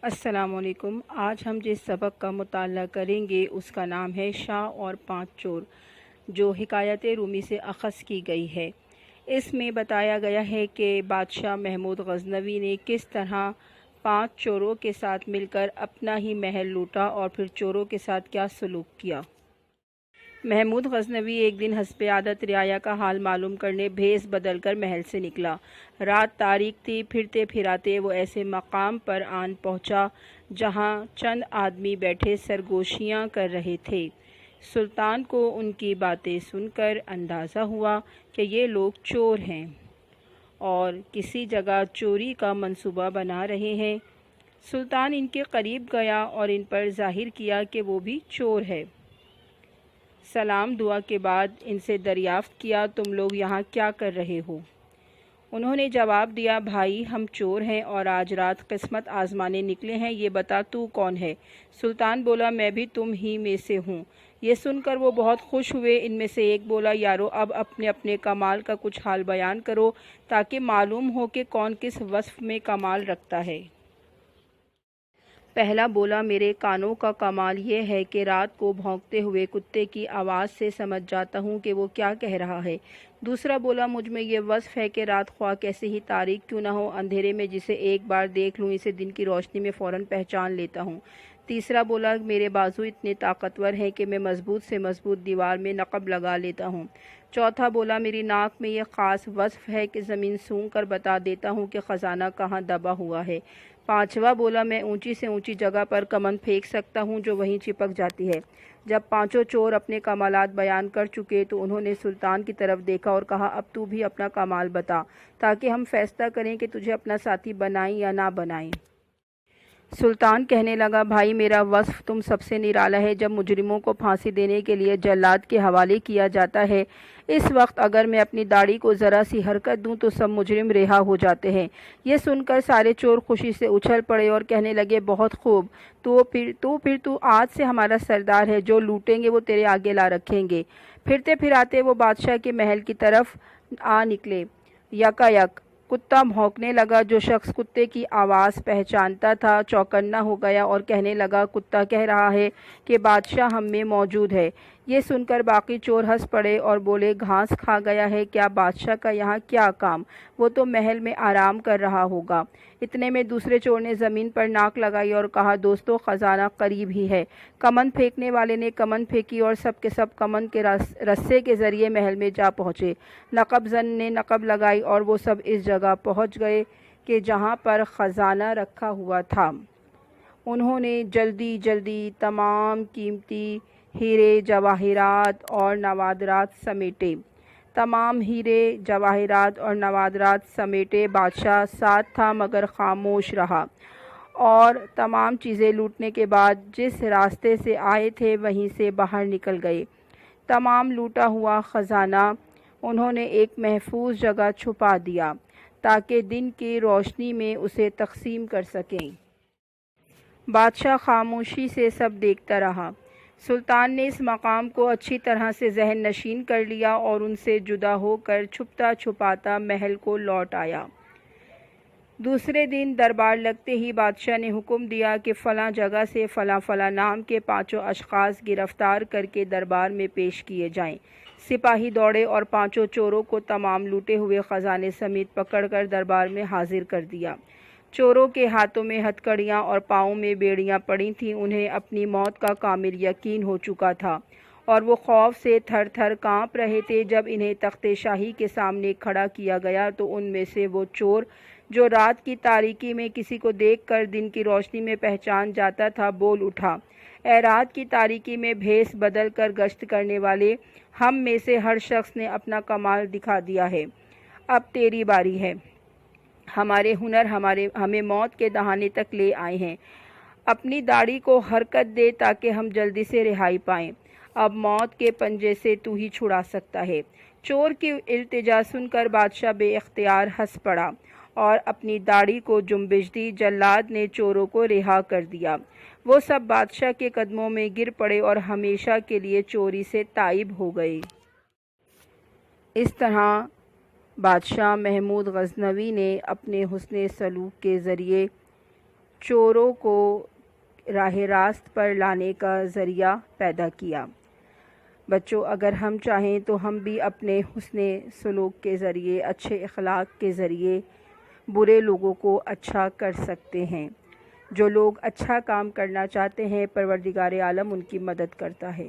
السلام علیکم۔ آج ہم جس سبق کا مطالعہ کریں گے اس کا نام ہے شاہ اور 5 چور، جو حکایت رومی سے اخذ کی گئی ہے۔ اس میں بتایا گیا ہے کہ بادشاہ محمود غزنوی نے کس طرح 5 چوروں کے ساتھ مل کر اپنا ہی محل لوٹا اور پھر چوروں کے ساتھ کیا سلوک کیا۔ محمود غزنوی ایک دن حسب عادت رعایا کا حال معلوم کرنے بھیس بدل کر محل سے نکلا۔ رات تاریک تھی، پھرتے پھراتے وہ ایسے مقام پر آن پہنچا جہاں چند آدمی بیٹھے سرگوشیاں کر رہے تھے۔ سلطان کو ان کی باتیں سن کر اندازہ ہوا کہ یہ لوگ چور ہیں اور کسی جگہ چوری کا منصوبہ بنا رہے ہیں۔ سلطان ان کے قریب گیا اور ان پر ظاہر کیا کہ وہ بھی چور ہے۔ سلام دعا کے بعد ان سے دریافت کیا، تم لوگ یہاں کیا کر رہے ہو؟ انہوں نے جواب دیا، بھائی ہم چور ہیں اور آج رات قسمت آزمانے نکلے ہیں، یہ بتا تو کون ہے؟ سلطان بولا، میں بھی تم ہی میں سے ہوں۔ یہ سن کر وہ بہت خوش ہوئے۔ ان میں سے ایک بولا، یارو اب اپنے اپنے کمال کا کچھ حال بیان کرو تاکہ معلوم ہو کہ کون کس وصف میں کمال رکھتا ہے۔ پہلا بولا، میرے کانوں کا کمال یہ ہے کہ رات کو بھونکتے ہوئے کتے کی آواز سے سمجھ جاتا ہوں کہ وہ کیا کہہ رہا ہے۔ دوسرا بولا، مجھ میں یہ وصف ہے کہ رات خواہ کیسے ہی تاریک کیوں نہ ہو، اندھیرے میں جسے ایک بار دیکھ لوں اسے دن کی روشنی میں فوراً پہچان لیتا ہوں۔ تیسرا بولا، میرے بازو اتنے طاقتور ہیں کہ میں مضبوط سے مضبوط دیوار میں نقب لگا لیتا ہوں۔ چوتھا بولا، میری ناک میں یہ خاص وصف ہے کہ زمین سونگھ کر بتا دیتا ہوں کہ خزانہ کہاں دبا ہوا ہے۔ پانچواں بولا، میں اونچی سے اونچی جگہ پر کمند پھینک سکتا ہوں جو وہیں چپک جاتی ہے۔ جب پانچوں چور اپنے کمالات بیان کر چکے تو انہوں نے سلطان کی طرف دیکھا اور کہا، اب تو بھی اپنا کمال بتا تاکہ ہم فیصلہ کریں کہ تجھے اپنا ساتھی بنائیں یا نہ بنائیں۔ سلطان کہنے لگا، بھائی میرا وصف تم سب سے نرالا ہے۔ جب مجرموں کو پھانسی دینے کے لیے جلاد کے حوالے کیا جاتا ہے، اس وقت اگر میں اپنی داڑھی کو ذرا سی حرکت دوں تو سب مجرم رہا ہو جاتے ہیں۔ یہ سن کر سارے چور خوشی سے اچھل پڑے اور کہنے لگے، بہت خوب، تو آج سے ہمارا سردار ہے، جو لوٹیں گے وہ تیرے آگے لا رکھیں گے۔ پھرتے پھراتے وہ بادشاہ کے محل کی طرف آ نکلے۔ یکایک کتا بھونکنے لگا۔ جو شخص کتے کی آواز پہچانتا تھا چوکنا ہو گیا اور کہنے لگا، کتا کہہ رہا ہے کہ بادشاہ ہم میں موجود ہے۔ یہ سن کر باقی چور ہنس پڑے اور بولے، گھاس کھا گیا ہے کیا؟ بادشاہ کا یہاں کیا کام؟ وہ تو محل میں آرام کر رہا ہوگا۔ اتنے میں دوسرے چور نے زمین پر ناک لگائی اور کہا، دوستو خزانہ قریب ہی ہے۔ کمند پھینکنے والے نے کمند پھینکی اور سب کے سب کمند کے رسے کے ذریعے محل میں جا پہنچے۔ نقب زن نے نقب لگائی اور وہ سب اس جگہ پہنچ گئے کہ جہاں پر خزانہ رکھا ہوا تھا۔ انہوں نے جلدی جلدی تمام قیمتی ہیرے جواہرات اور نوادرات سمیٹے۔ بادشاہ ساتھ تھا مگر خاموش رہا اور تمام چیزیں لوٹنے کے بعد جس راستے سے آئے تھے وہیں سے باہر نکل گئے۔ تمام لوٹا ہوا خزانہ انہوں نے ایک محفوظ جگہ چھپا دیا تاکہ دن کی روشنی میں اسے تقسیم کر سکیں۔ بادشاہ خاموشی سے سب دیکھتا رہا۔ سلطان نے اس مقام کو اچھی طرح سے ذہن نشین کر لیا اور ان سے جدا ہو کر چھپتا چھپاتا محل کو لوٹ آیا۔ دوسرے دن دربار لگتے ہی بادشاہ نے حکم دیا کہ فلاں جگہ سے فلاں فلاں نام کے 5 اشخاص گرفتار کر کے دربار میں پیش کیے جائیں۔ سپاہی دوڑے اور 5 چوروں کو تمام لوٹے ہوئے خزانے سمیت پکڑ کر دربار میں حاضر کر دیا۔ چوروں کے ہاتھوں میں ہتھکڑیاں اور پاؤں میں بیڑیاں پڑی تھیں۔ انہیں اپنی موت کا کامل یقین ہو چکا تھا اور وہ خوف سے تھر تھر کانپ رہے تھے۔ جب انہیں تخت شاہی کے سامنے کھڑا کیا گیا تو ان میں سے وہ چور جو رات کی تاریکی میں کسی کو دیکھ کر دن کی روشنی میں پہچان جاتا تھا بول اٹھا، اے رات کی تاریکی میں بھیس بدل کر گشت کرنے والے، ہم میں سے ہر شخص نے اپنا کمال دکھا دیا ہے، اب تیری باری ہے۔ ہمارے ہنر ہمیں موت کے دہانے تک لے آئے ہیں۔ اپنی داڑھی کو حرکت دے تاکہ ہم جلدی سے رہائی پائیں۔ اب موت کے پنجے سے تو ہی چھڑا سکتا ہے۔ چور کی التجا سن کر بادشاہ بے اختیار ہنس پڑا اور اپنی داڑھی کو جنبش دی۔ جلاد نے چوروں کو رہا کر دیا۔ وہ سب بادشاہ کے قدموں میں گر پڑے اور ہمیشہ کے لیے چوری سے تائب ہو گئے۔ اس طرح بادشاہ محمود غزنوی نے اپنے حسن سلوک کے ذریعے چوروں کو راہ راست پر لانے کا ذریعہ پیدا کیا۔ بچوں، اگر ہم چاہیں تو ہم بھی اپنے حسن سلوک کے ذریعے، اچھے اخلاق کے ذریعے برے لوگوں کو اچھا کر سکتے ہیں۔ جو لوگ اچھا کام کرنا چاہتے ہیں، پروردگار عالم ان کی مدد کرتا ہے۔